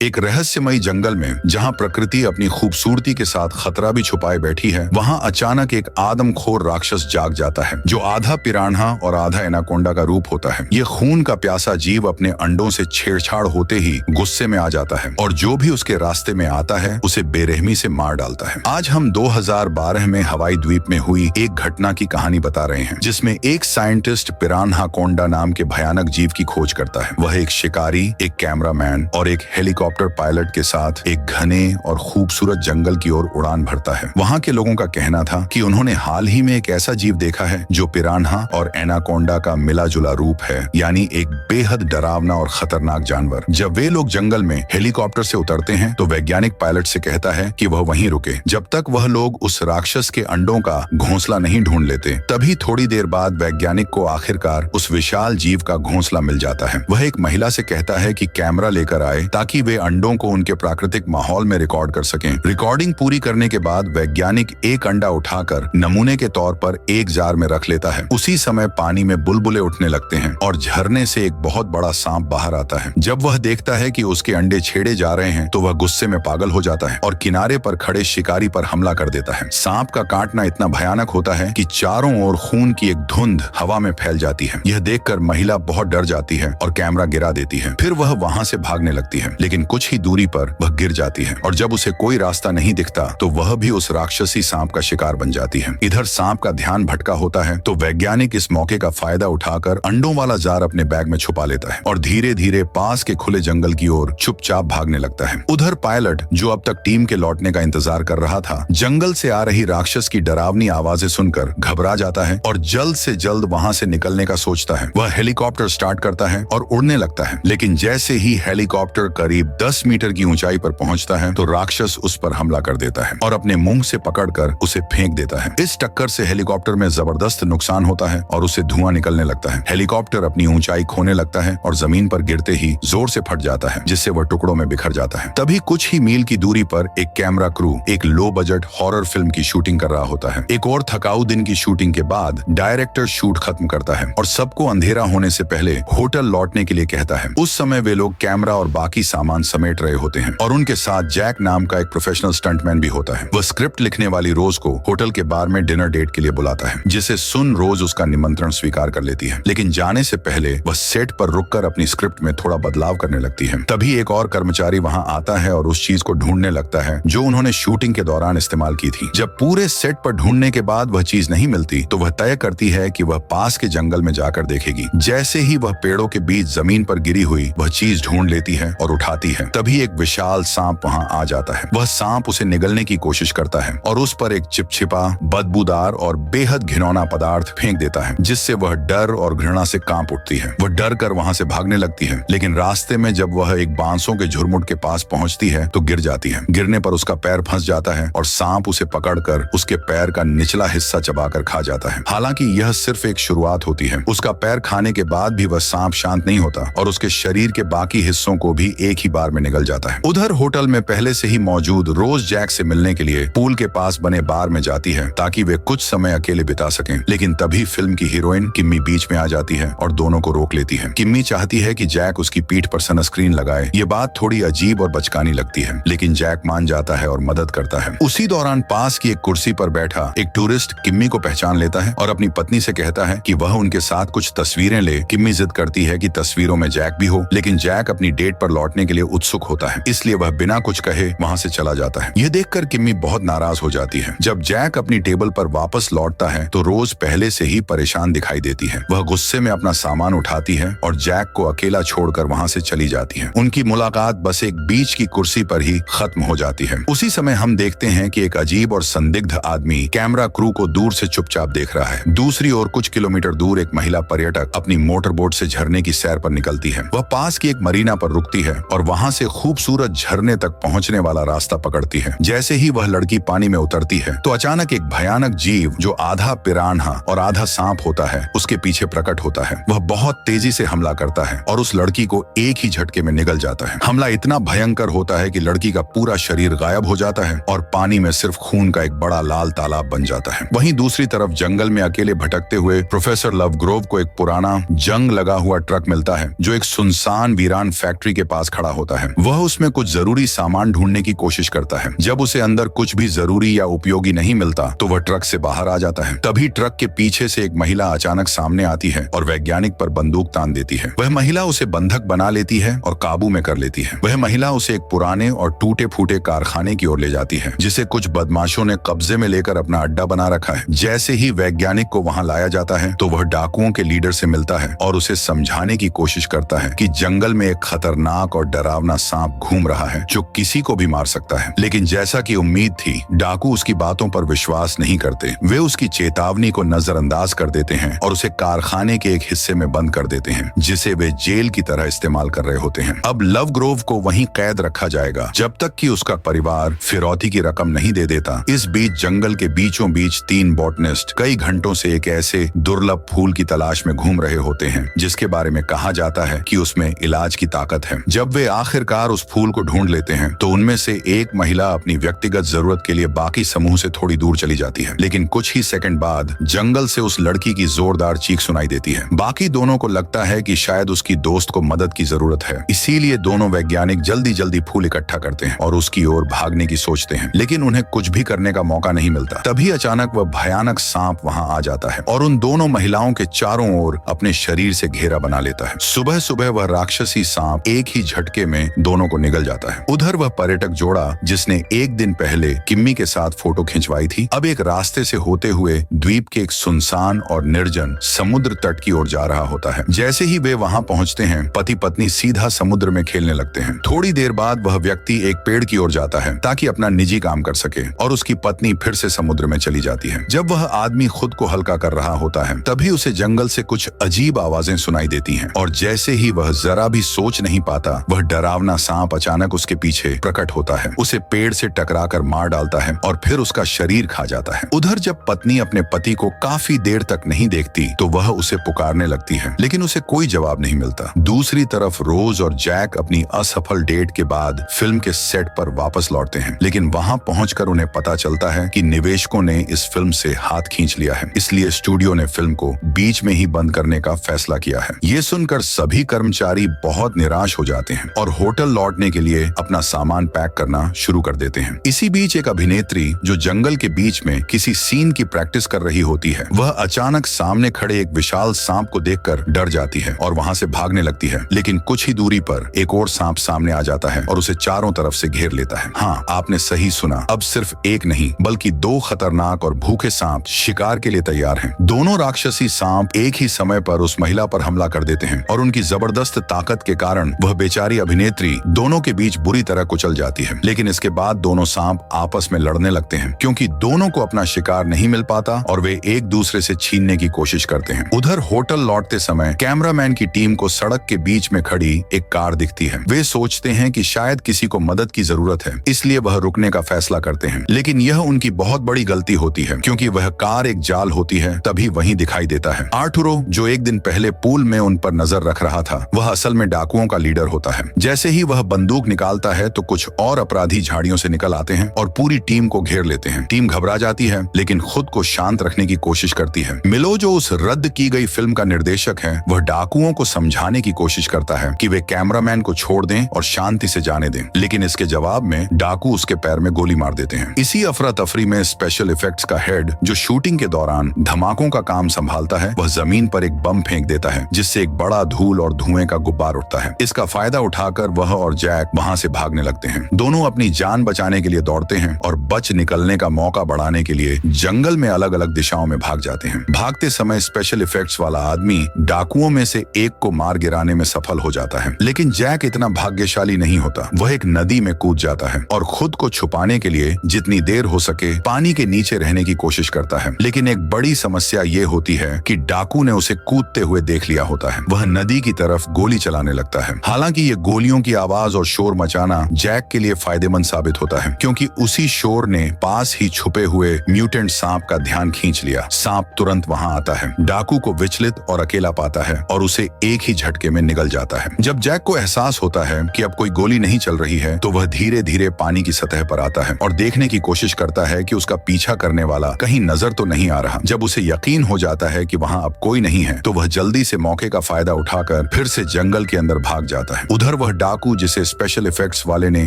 एक रहस्यमयी जंगल में जहां प्रकृति अपनी खूबसूरती के साथ खतरा भी छुपाए बैठी है, वहां अचानक एक आदमखोर राक्षस जाग जाता है जो आधा पिरान्हा और आधा एनाकोंडा का रूप होता है। ये खून का प्यासा जीव अपने अंडों से छेड़छाड़ होते ही गुस्से में आ जाता है और जो भी उसके रास्ते में आता है उसे बेरहमी से मार डालता है। आज हम 2012 में हवाई द्वीप में हुई एक घटना की कहानी बता रहे हैं, जिसमें एक साइंटिस्ट पिरान्हाकोंडा नाम के भयानक जीव की खोज करता है। वह एक शिकारी, एक कैमरामैन और एक हेलीकॉप्टर पायलट के साथ एक घने और खूबसूरत जंगल की ओर उड़ान भरता है। वहां के लोगों का कहना था कि उन्होंने हाल ही में एक ऐसा जीव देखा है जो पिरान्हा और एनाकोंडा का मिला जुला रूप है, यानी एक बेहद डरावना और खतरनाक जानवर। जब वे लोग जंगल में हेलीकॉप्टर से उतरते हैं तो वैज्ञानिक पायलट से कहता है कि वह वहीं रुके जब तक वह लोग उस राक्षस के अंडों का घोंसला नहीं ढूंढ लेते। तभी थोड़ी देर बाद वैज्ञानिक को आखिरकार उस विशाल जीव का घोंसला मिल जाता है। वह एक महिला से कहता है कि कैमरा लेकर आए ताकि वे अंडों को उनके प्राकृतिक माहौल में रिकॉर्ड कर सकें। रिकॉर्डिंग पूरी करने के बाद वैज्ञानिक एक अंडा उठाकर नमूने के तौर पर एक जार में रख लेता है। उसी समय पानी में बुलबुले उठने लगते हैं और झरने से एक बहुत बड़ा सांप बाहर आता है। जब वह देखता है कि उसके अंडे छेड़े जा रहे हैं तो वह गुस्से में पागल हो जाता है और किनारे पर खड़े शिकारी पर हमला कर देता है। सांप का काटना इतना भयानक होता है कि चारों ओर खून की एक धुंध हवा में फैल जाती है। यह देखकर महिला बहुत डर जाती है और कैमरा गिरा देती है। फिर वह वहां से भागने लगती है, लेकिन कुछ ही दूरी पर वह गिर जाती है और जब उसे कोई रास्ता नहीं दिखता तो वह भी उस राक्षसी सांप का शिकार बन जाती है। इधर सांप का ध्यान भटका होता है तो वैज्ञानिक इस मौके का फायदा उठाकर अंडों वाला जार अपने बैग में छुपा लेता है और धीरे धीरे पास के खुले जंगल की ओर चुपचाप भागने लगता है। उधर पायलट, जो अब तक टीम के लौटने का इंतजार कर रहा था, जंगल से आ रही राक्षस की डरावनी आवाजें सुनकर घबरा जाता है और जल्द से जल्द वहां से निकलने का सोचता है। वह हेलीकॉप्टर स्टार्ट करता है और उड़ने लगता है, लेकिन जैसे ही हेलीकॉप्टर करीब 10 मीटर की ऊंचाई पर पहुंचता है तो राक्षस उस पर हमला कर देता है और अपने मुंह से पकड़कर उसे फेंक देता है। इस टक्कर से हेलीकॉप्टर में जबरदस्त नुकसान होता है और उसे धुआं निकलने लगता है। हेलीकॉप्टर अपनी ऊंचाई खोने लगता है और जमीन पर गिरते ही जोर से फट जाता है, जिससे वह टुकड़ों में बिखर जाता है। तभी कुछ ही मील की दूरी पर एक कैमरा क्रू एक लो बजट हॉरर फिल्म की शूटिंग कर रहा होता है। एक और थकाऊ दिन की शूटिंग के बाद डायरेक्टर शूट खत्म करता है और सबको अंधेरा होने से पहले होटल लौटने के लिए कहता है। उस समय वे लोग कैमरा और बाकी सामान समेट रहे होते हैं और उनके साथ जैक नाम का एक प्रोफेशनल स्टंटमैन भी होता है। वह स्क्रिप्ट लिखने वाली रोज को होटल के बार में डिनर डेट के लिए बुलाता है, जिसे सुन रोज उसका निमंत्रण स्वीकार कर लेती है। लेकिन जाने से पहले वह सेट पर रुककर अपनी स्क्रिप्ट में थोड़ा बदलाव करने लगती है। तभी एक और कर्मचारी वहां आता है और उस चीज को ढूंढने लगता है जो उन्होंने शूटिंग के दौरान इस्तेमाल की थी। जब पूरे सेट पर ढूंढने के बाद वह चीज नहीं मिलती तो वह तय करती है कि वह पास के जंगल में जाकर देखेगी। जैसे ही वह पेड़ों के बीच जमीन पर गिरी हुई वह चीज ढूंढ लेती है और उठाती है, तभी एक विशाल सांप वहां आ जाता है। वह सांप उसे निगलने की कोशिश करता है और उस पर एक चिपचिपा, बदबूदार और बेहद घिनौना पदार्थ फेंक देता है, जिससे वह डर और घृणा से कांप उठती है। वह डर कर वहां से भागने लगती है, लेकिन रास्ते में जब वह एक बांसों के झुरमुट के पास पहुंचती है तो गिर जाती है। गिरने पर उसका पैर फंस जाता है और सांप उसे पकड़कर उसके पैर का निचला हिस्सा चबाकर खा जाता है। हालांकि यह सिर्फ एक शुरुआत होती है। उसका पैर खाने के बाद भी वह सांप शांत नहीं होता और उसके शरीर के बाकी हिस्सों को भी एक ही बार में निगल जाता है। उधर होटल में पहले से ही मौजूद रोज जैक से मिलने के लिए पूल के पास बने बार में जाती है ताकि वे कुछ समय अकेले बिता सकें। लेकिन तभी फिल्म की हीरोइन किम्मी बीच में आ जाती है और दोनों को रोक लेती है। किम्मी चाहती है कि जैक उसकी पीठ पर सनस्क्रीन लगाए। ये बात थोड़ी अजीब और बचकानी लगती है, लेकिन जैक मान जाता है और मदद करता है। उसी दौरान पास की एक कुर्सी पर बैठा एक टूरिस्ट किम्मी को पहचान लेता है और अपनी पत्नी से कहता है कि वह उनके साथ कुछ तस्वीरें ले। किम्मी जिद करती है कि तस्वीरों में जैक भी हो, लेकिन जैक अपनी डेट पर लौटने के लिए उत्सुक होता है, इसलिए वह बिना कुछ कहे वहां से चला जाता है। यह देखकर किम्मी बहुत नाराज हो जाती है। जब जैक अपनी टेबल पर वापस लौटता है तो रोज पहले से ही परेशान दिखाई देती है। वह गुस्से में अपना सामान उठाती है और जैक को अकेला छोड़कर वहां से चली जाती है। उनकी मुलाकात बस एक बीच की कुर्सी पर ही खत्म हो जाती है। उसी समय हम देखते हैं कि एक अजीब और संदिग्ध आदमी कैमरा क्रू को दूर से चुपचाप देख रहा है। दूसरी ओर कुछ किलोमीटर दूर एक महिला पर्यटक अपनी मोटर बोट से झरने की सैर पर निकलती है। वह पास की एक मरीना पर रुकती है और वहां से खूबसूरत झरने तक पहुंचने वाला रास्ता पकड़ती है। जैसे ही वह लड़की पानी में उतरती है तो अचानक एक भयानक जीव जो आधा पिरान्हा और आधा सांप होता है उसके पीछे प्रकट होता है। वह बहुत तेजी से हमला करता है और उस लड़की को एक ही झटके में निगल जाता है। हमला इतना भयंकर होता है कि लड़की का पूरा शरीर गायब हो जाता है और पानी में सिर्फ खून का एक बड़ा लाल तालाब बन जाता है। वहीं दूसरी तरफ जंगल में अकेले भटकते हुए प्रोफेसर लवग्रोव को एक पुराना जंग लगा हुआ ट्रक मिलता है जो एक सुनसान वीरान फैक्ट्री के पास खड़ा होता है। होता है। वह उसमें कुछ जरूरी सामान ढूंढने की कोशिश करता है। जब उसे अंदर कुछ भी जरूरी या उपयोगी नहीं मिलता तो वह ट्रक से बाहर आ जाता है। तभी ट्रक के पीछे से एक महिला अचानक सामने आती है और वैज्ञानिक पर बंदूक तान देती है। वह महिला उसे बंधक बना लेती है और काबू में कर लेती है। वह महिला उसे एक पुराने और टूटे फूटे कारखाने की ओर ले जाती है, जिसे कुछ बदमाशों ने कब्जे में लेकर अपना अड्डा बना रखा है। जैसे ही वैज्ञानिक को वहां लाया जाता है तो वह डाकुओं के लीडर से मिलता है और उसे समझाने की कोशिश करता है कि जंगल में एक खतरनाक और डरावना सांप घूम रहा है जो किसी को भी मार सकता है। लेकिन जैसा कि उम्मीद थी, डाकू उसकी बातों पर विश्वास नहीं करते। वे उसकी चेतावनी को नजरअंदाज कर देते हैं और उसे कारखाने के एक हिस्से में बंद कर देते हैं, जिसे वे जेल की तरह इस्तेमाल कर रहे होते हैं। अब लव ग्रोव को वहीं कैद रखा जाएगा जब तक कि उसका परिवार फिरौती की रकम नहीं दे देता। इस बीच जंगल के बीचों बीच 3 बॉटनिस्ट कई घंटों से एक ऐसे दुर्लभ फूल की तलाश में घूम रहे होते हैं जिसके बारे में कहा जाता है कि उसमें इलाज की ताकत है। जब वे आखिरकार उस फूल को ढूंढ लेते हैं तो उनमें से एक महिला अपनी व्यक्तिगत जरूरत के लिए बाकी समूह से थोड़ी दूर चली जाती है। लेकिन कुछ ही सेकंड बाद जंगल से उस लड़की की जोरदार चीख सुनाई देती है। बाकी दोनों को लगता है कि शायद उसकी दोस्त को मदद की जरूरत है, इसीलिए दोनों वैज्ञानिक जल्दी जल्दी फूल इकट्ठा करते हैं और उसकी ओर भागने की सोचते हैं, लेकिन उन्हें कुछ भी करने का मौका नहीं मिलता। तभी अचानक वह भयानक सांप वहां आ जाता है और उन दोनों महिलाओं के चारों ओर अपने शरीर से घेरा बना लेता है। सुबह सुबह वह राक्षसी सांप एक ही झटके में दोनों को निगल जाता है। उधर वह पर्यटक जोड़ा जिसने एक दिन पहले किम्मी के साथ फोटो खिंचवाई थी, अब एक रास्ते से होते हुए द्वीप के एक सुनसान और निर्जन समुद्र तट की ओर जा रहा होता है। जैसे ही वे वहां पहुंचते हैं, पति पत्नी सीधा समुद्र में खेलने लगते हैं। थोड़ी देर बाद वह व्यक्ति एक पेड़ की ओर जाता है ताकि अपना निजी काम कर सके और उसकी पत्नी फिर से समुद्र में चली जाती है। जब वह आदमी खुद को हल्का कर रहा होता है तभी उसे जंगल से कुछ अजीब आवाजें सुनाई देती हैं और जैसे ही वह जरा भी सोच नहीं पाता, वह डरावना सांप अचानक उसके पीछे प्रकट होता है, उसे पेड़ से टकराकर मार डालता है और फिर उसका शरीर खा जाता है। उधर जब पत्नी अपने पति को काफी देर तक नहीं देखती तो वह उसे पुकारने लगती है, लेकिन उसे कोई जवाब नहीं मिलता। दूसरी तरफ रोज और जैक अपनी असफल डेट के बाद फिल्म के सेट पर वापस लौटते हैं, लेकिन वहां पहुंचकर उन्हें पता चलता है कि निवेशकों ने इस फिल्म से हाथ खींच लिया है, इसलिए स्टूडियो ने फिल्म को बीच में ही बंद करने का फैसला किया है। ये सुनकर सभी कर्मचारी बहुत निराश हो जाते हैं और होटल लौटने के लिए अपना सामान पैक करना शुरू कर देते हैं। इसी बीच एक अभिनेत्री जो जंगल के बीच में किसी सीन की प्रैक्टिस कर रही होती है, वह अचानक सामने खड़े एक विशाल सांप को देखकर डर जाती है और वहां से भागने लगती है, लेकिन कुछ ही दूरी पर एक और सांप सामने आ जाता है और उसे चारों तरफ से घेर लेता है। हाँ, आपने सही सुना, अब सिर्फ एक नहीं बल्कि 2 खतरनाक और भूखे सांप शिकार के लिए तैयार हैं। दोनों राक्षसी सांप एक ही समय पर उस महिला पर हमला कर देते हैं और उनकी जबरदस्त ताकत के कारण वह बेचारी अभिनेत्री दोनों के बीच बुरी तरह कुचल जाती है। लेकिन इसके बाद दोनों सांप आपस में लड़ने लगते हैं क्योंकि दोनों को अपना शिकार नहीं मिल पाता और वे एक दूसरे से छीनने की कोशिश करते हैं। उधर होटल लौटते समय कैमरामैन की टीम को सड़क के बीच में खड़ी एक कार दिखती है। वे सोचते हैं कि शायद किसी को मदद की जरूरत है, इसलिए वह रुकने का फैसला करते हैं, लेकिन यह उनकी बहुत बड़ी गलती होती है क्योंकि वह कार एक जाल होती है। तभी वहीं दिखाई देता है आर्टुरो, जो एक दिन पहले पूल में उन पर नजर रख रहा था। वह असल में डाकुओं का लीडर होता है। जैसे ही वह बंदूक निकालता है तो कुछ और अपराधी झाड़ियों से निकल आते हैं और पूरी टीम को घेर लेते हैं। टीम घबरा जाती है लेकिन खुद को शांत रखने की कोशिश करती है। मिलो, जो उस रद्द की गई फिल्म का निर्देशक है, वह डाकुओं को समझाने की कोशिश करता है कि वे कैमरामैन को छोड़ दें और शांति से जाने दें, लेकिन इसके जवाब में डाकू उसके पैर में गोली मार देते हैं। इसी अफरा तफरी में स्पेशल इफेक्ट्स का हेड, जो शूटिंग के दौरान धमाकों का काम संभालता है, वह जमीन पर एक बम फेंक देता है जिससे एक बड़ा धूल और धुएं का गुब्बार उठता है। इसका फायदा उठाकर वह और जैक वहां से भागने लगते हैं। दोनों अपनी जान बचाने के लिए दौड़ते हैं और बच निकलने का मौका बढ़ाने के लिए जंगल में अलग अलग दिशाओं में भाग जाते हैं। भागते समय स्पेशल इफेक्ट्स वाला आदमी डाकुओं में से एक को मार गिराने में सफल हो जाता है, लेकिन जैक इतना भाग्यशाली नहीं होता। वह एक नदी में कूद जाता है और खुद को छुपाने के लिए जितनी देर हो सके पानी के नीचे रहने की कोशिश करता है, लेकिन एक बड़ी समस्या ये होती है कि डाकू ने उसे कूदते हुए देख लिया होता है। वह नदी की तरफ गोली चलाने लगता है। हालांकि ये गोलियों की आवाज और शोर मचाना जैक के लिए फायदेमंद साबित होता है, क्योंकि उसी शोर ने पास ही छुपे हुए म्यूटेंट सांप का ध्यान खींच लिया। सांप तुरंत वहां आता है, डाकू को विचलित और अकेला पाता है और उसे एक ही झटके में निगल जाता है। जब जैक को एहसास होता है कि अब कोई गोली नहीं चल रही है तो वह धीरे धीरे पानी की सतह पर आता है और देखने की कोशिश करता है कि उसका पीछा करने वाला कहीं नजर तो नहीं आ रहा। जब उसे यकीन हो जाता है कि वहां अब कोई नहीं है तो वह जल्दी से मौके का फायदा उठाकर फिर से जंगल के अंदर भाग जाता है। उधर वह डाकू जिसे स्पेशल इफेक्ट्स वाले ने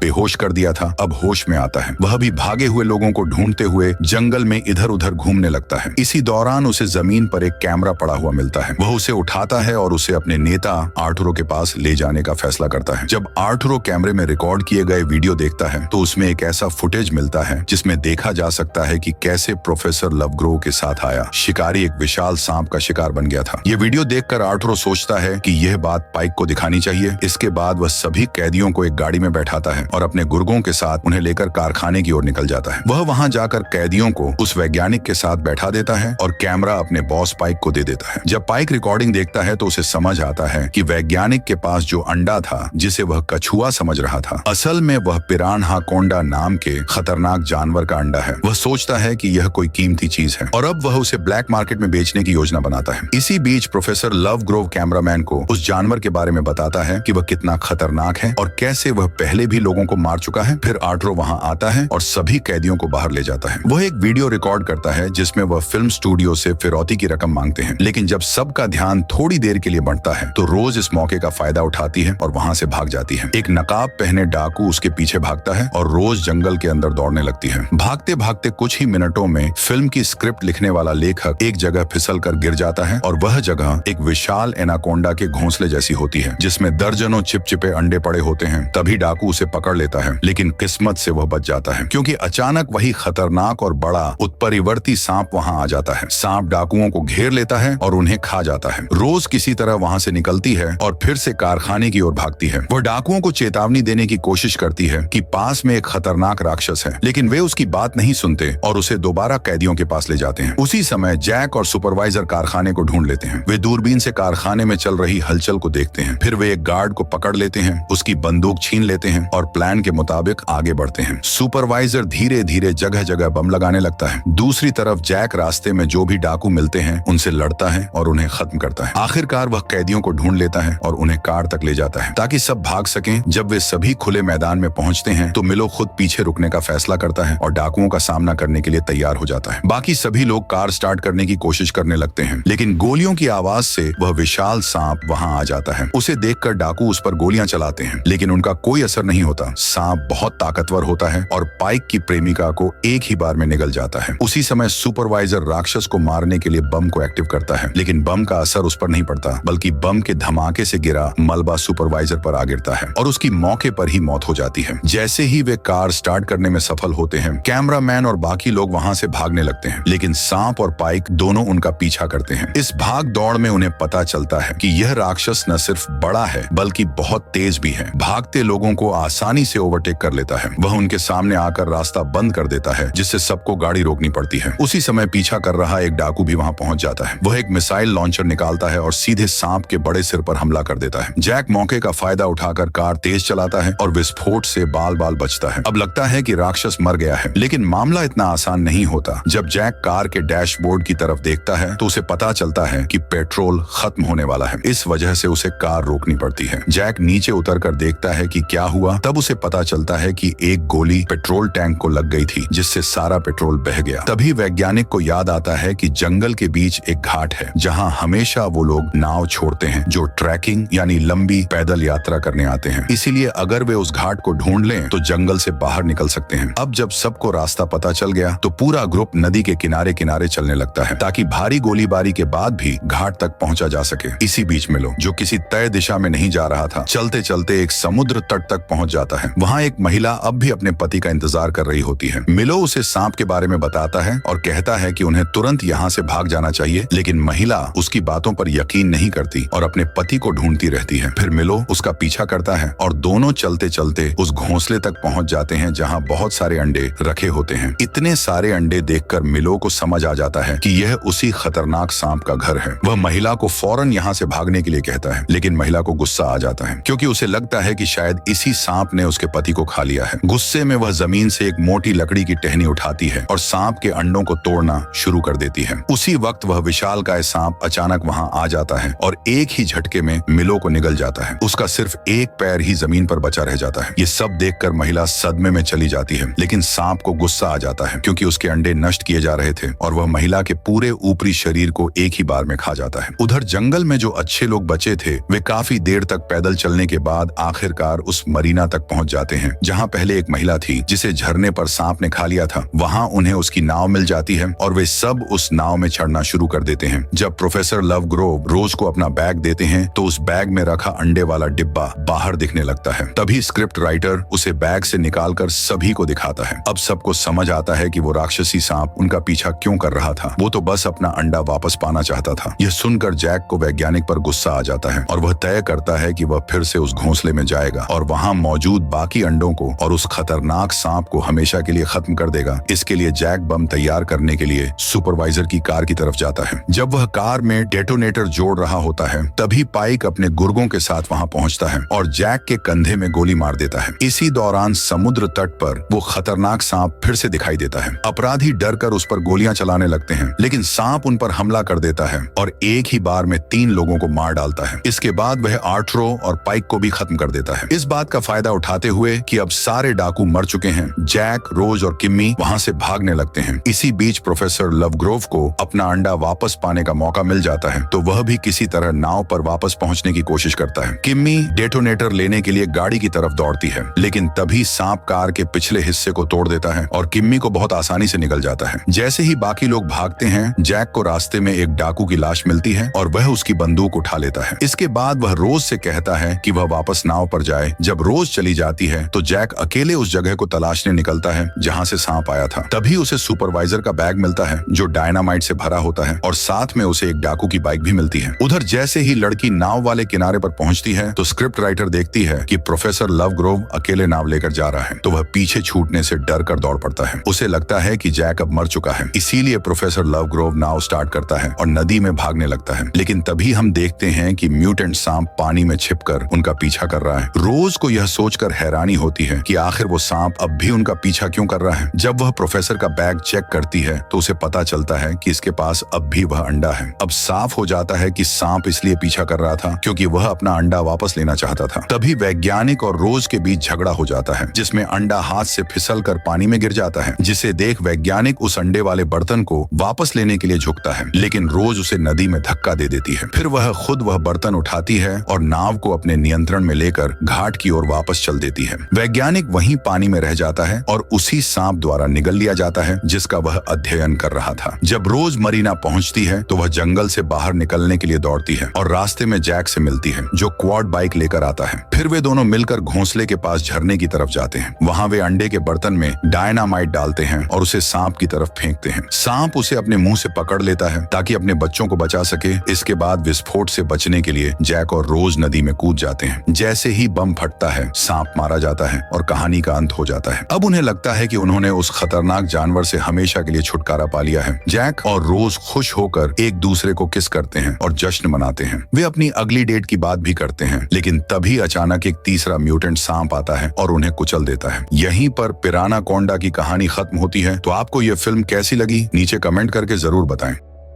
बेहोश कर दिया था अब होश में आता है। वह भी भागे हुए लोगों को ढूंढते हुए जंगल में इधर उधर घूमने लगता है। इसी दौरान उसे जमीन पर एक कैमरा पड़ा हुआ मिलता है। वह उसे उठाता है और उसे अपने नेता आर्थुरो के पास ले जाने का फैसला करता है। जब आर्थुरो कैमरे में रिकॉर्ड किए गए वीडियो देखता है तो उसमें एक ऐसा फुटेज मिलता है जिसमें देखा जा सकता है कि कैसे प्रोफेसर लवग्रोव के साथ आया शिकारी एक विशाल सांप का शिकार बन गया था। ये वीडियो देखकर आर्थुरो सोचता है कि यह बात पाइक को दिखानी चाहिए। इसके बाद वह सभी कैदियों को एक गाड़ी में बैठाता है और अपने गुर्गों के साथ उन्हें लेकर कारखाने की ओर निकल जाता है। वह वहां जाकर कैदियों को उस वैज्ञानिक के साथ बैठा देता है और कैमरा अपने बॉस पाइक को दे देता है। जब पाइक रिकॉर्डिंग देखता है तो उसे समझ आता है कि वैज्ञानिक के पास जो अंडा था जिसे वह कछुआ समझ रहा था असल में वह पिरान्हाकोंडा नाम के खतरनाक जानवर का अंडा है। वह सोचता है कि यह कोई कीमती चीज है और अब वह उसे ब्लैक मार्केट में बेचने की योजना बनाता है। इसी बीच प्रोफेसर लवग्रोव कैमरामैन को उस जानवर के बारे में बताता है कि वह कितना खतरनाक है और कैसे वह पहले भी लोगों को मार चुका है। फिर आर्थुरो वहां आता है और सभी कैदियों को बाहर ले जाता है। वह एक वीडियो रिकॉर्ड करता है जिसमें वह फिल्म स्टूडियो से फिरौती की रकम मांगते हैं, लेकिन जब सबका ध्यान थोड़ी देर के लिए बढ़ता है तो रोज इस मौके का फायदा उठाती है और वहां से भाग जाती है। एक नकाब पहने डाकू उसके पीछे भागता है और रोज जंगल के अंदर दौड़ने लगती है। भागते भागते कुछ ही मिनटों में फिल्म की स्क्रिप्ट लिखने वाला लेखक एक जगह फिसल कर गिर जाता है और वह जगह एक विशाल एनाकोंडा के घोंसले जैसी होती है जिसमें दर्जनों चिपचिपे अंडे पड़े होते हैं। तभी डाकू उसे पकड़ लेता है, लेकिन किस्मत से वह बच जाता है क्योंकि अचानक वही खतरनाक और बड़ा उत्परिवर्ती सांप वहां आ जाता है। सांप डाकुओं को घेर लेता है और उन्हें खा जाता है। रोज किसी तरह वहां से निकलती है और फिर से कारखाने की ओर भागती है। वह डाकुओं को चेतावनी देने की कोशिश करती है कि पास में एक खतरनाक राक्षस है, लेकिन वे उसकी बात नहीं सुनते और उसे दोबारा कैदियों के पास ले जाते हैं। उसी समय जैक और सुपरवाइजर कारखाने को ढूंढ लेते हैं। वे दूरबीन से कारखाने में चल रही हलचल को देखते हैं। फिर वे एक गार्ड को पकड़ लेते हैं, उसकी बंदूक छीन लेते हैं और प्लान के मुताबिक आगे बढ़ते हैं। सुपरवाइजर धीरे धीरे जगह जगह बम लगाने लगता है। दूसरी तरफ जैक रास्ते में जो भी डाकू मिलते हैं उनसे लड़ता है और उन्हें खत्म करता है। आखिरकार वह कैदियों को ढूंढ लेता है और उन्हें कार तक ले जाता है ताकि सब भाग सकें। जब वे सभी खुले मैदान में पहुंचते हैं तो मिलो खुद पीछे रुकने का फैसला करता है और डाकुओं का सामना करने के लिए तैयार हो जाता है। बाकी सभी लोग कार स्टार्ट करने की कोशिश करने लगते हैं, लेकिन गोलियों की आवाज से वह विशाल सांप वहां आ जाता है। उसे देखकर डाकू उस पर गोलियां चलाते हैं, लेकिन उनका कोई असर नहीं होता। सांप बहुत ताकतवर होता है और पाइक की प्रेमिका को एक ही बार में निगल जाता है। उसी समय सुपरवाइजर राक्षस को मारने के लिए बम को एक्टिव करता है, लेकिन बम का असर उस पर नहीं पड़ता, बल्कि बम के धमाके से गिरा मलबा सुपरवाइजर पर आ गिरता है और उसकी मौके पर ही मौत हो जाती है। जैसे ही वे कार स्टार्ट करने में सफल होते हैं, कैमरामैन और बाकी लोग वहां से भागने लगते हैं, लेकिन सांप और पाइक दोनों उनका पीछा करते हैं। इस भाग दौड़ में उन्हें पता चलता है कि यह राक्षस न सिर्फ बड़ा है बल्कि बहुत तेज भी है। भागते लोगों को आसानी से ओवरटेक कर लेता है। वह उनके सामने आकर रास्ता बंद कर देता है, जिससे सबको गाड़ी रोकनी पड़ती है। उसी समय पीछा कर रहा एक डाकू भी वहां पहुंच जाता है। वह एक मिसाइल लॉन्चर निकालता है और सीधे सांप के बड़े सिर पर हमला कर देता है। जैक मौके का फायदा उठाकर कार तेज चलाता है और विस्फोट से बाल बाल बचता है। अब लगता है कि राक्षस मर गया है, लेकिन मामला इतना आसान नहीं होता। जब जैक कार के डैशबोर्ड की तरफ देखता है तो उसे पता चलता है कि पेट्रोल खत्म होने वाला है। इस वजह से उसे कार रोकनी पड़ती है। जैक नीचे उतरकर देखता है कि क्या हुआ। तब उसे पता चलता है कि एक गोली पेट्रोल टैंक को लग गई थी, जिससे सारा पेट्रोल बह गया। तभी वैज्ञानिक को याद आता है कि जंगल के बीच एक घाट है जहां हमेशा वो लोग नाव छोड़ते हैं जो ट्रैकिंग यानी लंबी पैदल यात्रा करने आते हैं। इसीलिए अगर वे उस घाट को ढूंढ लें तो जंगल से बाहर निकल सकते हैं। अब जब सबको रास्ता पता चल गया तो पूरा ग्रुप नदी के किनारे किनारे चलने लगता है ताकि भारी गोलीबारी के बाद भी घाट तक पहुंचा जा सके। इसी बीच मिलो, जो किसी तय दिशा में नहीं जा रहा था, चलते चलते एक समुद्र तट तक पहुंच जाता है। वहां एक महिला अब भी अपने पति का इंतजार कर रही होती है। मिलो उसे सांप के बारे में बताता है और कहता है कि उन्हें तुरंत यहाँ से भाग जाना चाहिए, लेकिन महिला उसकी बातों पर यकीन नहीं करती और अपने पति को ढूंढती रहती है। फिर मिलो उसका पीछा करता है और दोनों चलते चलते उस घोंसले तक पहुंच जाते हैं जहां बहुत सारे अंडे रखे होते हैं। इतने सारे अंडे देखकर मिलो को समझ आ जाता है कि यह उसी खतरनाक सांप का घर है। वह महिला को फौरन यहाँ से भागने के लिए कहता है, लेकिन महिला को गुस्सा आ जाता है क्योंकि उसे लगता है कि शायद इसी सांप ने उसके पति को खा लिया है। गुस्से में वह जमीन से एक मोटी लकड़ी की टहनी उठाती है और सांप के अंडों को तोड़ना शुरू कर देती है। उसी वक्त वह विशालकाय सांप अचानक वहां आ जाता है और एक ही झटके में मिलो को निगल जाता है। उसका सिर्फ एक पैर ही जमीन पर बचा रह जाता है। ये सब देखकर महिला सदमे में चली जाती है, लेकिन सांप को गुस्सा आ जाता है क्योंकि उसके अंडे नष्ट किए जा रहे थे और वह महिला के पूरे ऊपरी शरीर को एक ही बार में खा जाता है। उधर जंगल में जो अच्छे लोग बचे थे वे काफी देर तक पैदल चलने के के बाद आखिरकार उस मरीना तक पहुंच जाते हैं जहां पहले एक महिला थी जिसे झरने पर सांप ने खा लिया था। वहां उन्हें उसकी नाव मिल जाती है और वे सब उस नाव में चढ़ना शुरू कर देते हैं। जब प्रोफेसर लवग्रोव रोज को अपना बैग देते हैं तो उस बैग में रखा अंडे वाला डिब्बा बाहर दिखने लगता है। तभी स्क्रिप्ट राइटर उसे बैग से निकालकर सभी को दिखाता है। अब सबको समझ आता है कि वो राक्षसी सांप उनका पीछा क्यों कर रहा था। वो तो बस अपना अंडा वापस पाना चाहता था। यह सुनकर जैक को वैज्ञानिक पर गुस्सा आ जाता है और वह तय करता है कि वह फिर से उस घोंसले में जाएगा और वहां मौजूद बाकी अंडों को और उस खतरनाक सांप को हमेशा के लिए खत्म कर देगा। इसके लिए जैक बम तैयार करने के लिए सुपरवाइजर की कार की तरफ जाता है। जब वह कार में डेटोनेटर जोड़ रहा होता है तभी पाइक अपने गुर्गों के साथ वहां पहुंचता है और जैक के कंधे में गोली मार देता है। इसी दौरान समुद्र तट पर वो खतरनाक सांप फिर से दिखाई देता है। अपराधी डरकर उस पर गोलियां चलाने लगते हैं लेकिन सांप उन पर हमला कर देता है और एक ही बार में 3 लोगों को मार डालता है। इसके बाद वह आर्ट्रो और पाइक को भी खत्म कर देता है। इस बात का फायदा उठाते हुए कि अब सारे डाकू मर चुके हैं, जैक, रोज और किम्मी वहां से भागने लगते हैं। इसी बीच प्रोफेसर लवग्रोव को अपना अंडा वापस पाने का मौका मिल जाता है तो वह भी किसी तरह नाव पर वापस पहुंचने की कोशिश करता है। किम्मी डेटोनेटर लेने के लिए गाड़ी की तरफ दौड़ती है लेकिन तभी सांप कार के पिछले हिस्से को तोड़ देता है और किम्मी को बहुत आसानी से निकल जाता है। जैसे ही बाकी लोग भागते हैं जैक को रास्ते में एक डाकू की लाश मिलती है और वह उसकी बंदूक उठा लेता है। इसके बाद वह रोज से कहता है कि वह वापस नाव पर जाए। जब रोज चली जाती है तो जैक अकेले उस जगह को तलाशने निकलता है जहां से सांप आया था। तभी उसे सुपरवाइजर का बैग मिलता है जो डायनामाइट से भरा होता है और साथ में उसे एक डाकू की बाइक भी मिलती है। उधर जैसे ही लड़की नाव वाले किनारे पर पहुंचती है तो स्क्रिप्ट राइटर देखती है कि प्रोफेसर लवग्रोव अकेले नाव लेकर जा रहा है तो वह पीछे छूटने से डर कर दौड़ पड़ता है। उसे लगता है कि जैक अब मर चुका है, इसीलिए प्रोफेसर लवग्रोव नाव स्टार्ट करता है और नदी में भागने लगता है। लेकिन तभी हम देखते हैं कि म्यूटेंट सांप पानी में छिपकर उनका पीछा कर रहा है। रोज को यह सोचकर हैरानी होती है कि आखिर वो सांप अब भी उनका पीछा क्यों कर रहा है। जब वह प्रोफेसर का बैग चेक करती है तो उसे पता चलता है कि इसके पास अब भी वह अंडा है। अब साफ हो जाता है कि सांप इसलिए पीछा कर रहा था क्योंकि वह अपना अंडा वापस लेना चाहता था। तभी वैज्ञानिक और रोज के बीच झगड़ा हो जाता है जिसमें अंडा हाथ से फिसल कर पानी में गिर जाता है, जिसे देख वैज्ञानिक उस अंडे वाले बर्तन को वापस लेने के लिए झुकता है लेकिन रोज उसे नदी में धक्का दे देती है। फिर वह खुद वह बर्तन उठाती है और नाव को अपने नियंत्रण में लेकर घाट की ओर वापस चल देती है। वैज्ञानिक वहीं पानी में रह जाता है और उसी सांप द्वारा निगल लिया जाता है जिसका वह अध्ययन कर रहा था। जब रोज मरीना पहुंचती है तो वह जंगल से बाहर निकलने के लिए दौड़ती है और रास्ते में जैक से मिलती है जो क्वाड बाइक लेकर आता है। फिर वे दोनों मिलकर घोंसले के पास झरने की तरफ जाते हैं। वहां वे अंडे के बर्तन में डायनामाइट डालते हैं और उसे सांप की तरफ फेंकते हैं। सांप उसे अपने मुंह से पकड़ लेता है ताकि अपने बच्चों को बचा सके। इसके बाद विस्फोट से बचने के लिए जैक और रोज नदी में कूद जाते हैं। जैसे ही बम फटता है सांप मारा जाता है और कहानी का अंत हो जाता है। अब उन्हें लगता है कि उन्होंने उस खतरनाक जानवर से हमेशा के लिए छुटकारा पा लिया है। जैक और रोज खुश होकर एक दूसरे को किस करते हैं और जश्न मनाते हैं। वे अपनी अगली डेट की बात भी करते हैं लेकिन तभी अचानक एक तीसरा म्यूटेंट सांप आता है और उन्हें कुचल देता है। यहीं पर पिराना कोंडा की कहानी खत्म होती है। तो आपको यह फिल्म कैसी लगी नीचे कमेंट करके जरूर बताएं।